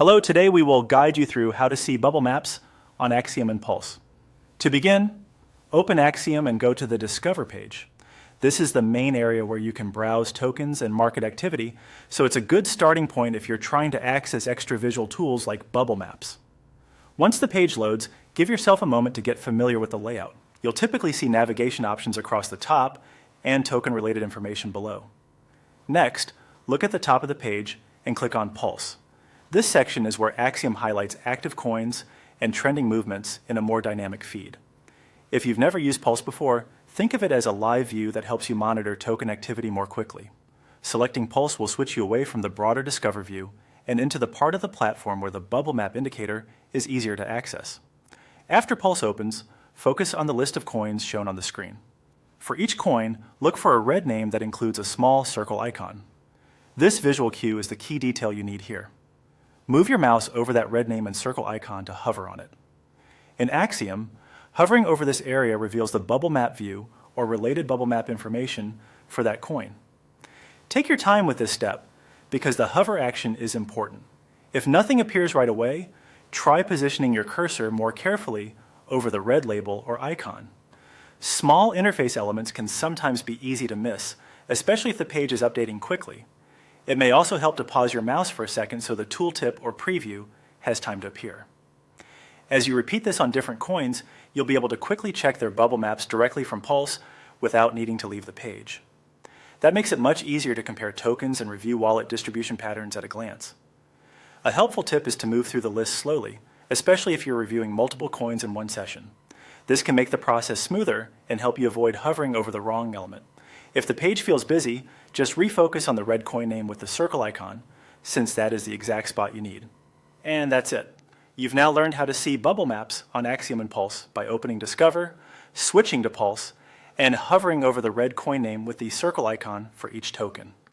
Hello, today we will guide you through how to see bubble maps on Axiom and Pulse. To begin, open Axiom and go to the Discover page. This is the main area where you can browse tokens and market activity, so it's a good starting point if you're trying to access extra visual tools like bubble maps. Once the page loads, give yourself a moment to get familiar with the layout. You'll typically see navigation options across the top and token-related information below. Next, look at the top of the page and click on Pulse. This section is where Axiom highlights active coins and trending movements in a more dynamic feed. If you've never used Pulse before, think of it as a live view that helps you monitor token activity more quickly. Selecting Pulse will switch you away from the broader Discover view and into the part of the platform where the bubble map indicator is easier to access. After Pulse opens, focus on the list of coins shown on the screen. For each coin, look for a red name that includes a small circle icon. This visual cue is the key detail you need here. Move your mouse over that red name and circle icon to hover on it. In Axiom, hovering over this area reveals the bubble map view or related bubble map information for that coin. Take your time with this step because the hover action is important. If nothing appears right away, try positioning your cursor more carefully over the red label or icon. Small interface elements can sometimes be easy to miss, especially if the page is updating quickly. It may also help to pause your mouse for a second so the tooltip or preview has time to appear. As you repeat this on different coins, you'll be able to quickly check their bubble maps directly from Pulse without needing to leave the page. That makes it much easier to compare tokens and review wallet distribution patterns at a glance. A helpful tip is to move through the list slowly, especially if you're reviewing multiple coins in one session. This can make the process smoother and help you avoid hovering over the wrong element. If the page feels busy, just refocus on the red coin name with the circle icon, since that is the exact spot you need. And that's it. You've now learned how to see bubble maps on Axiom and Pulse by opening Discover, switching to Pulse, and hovering over the red coin name with the circle icon for each token.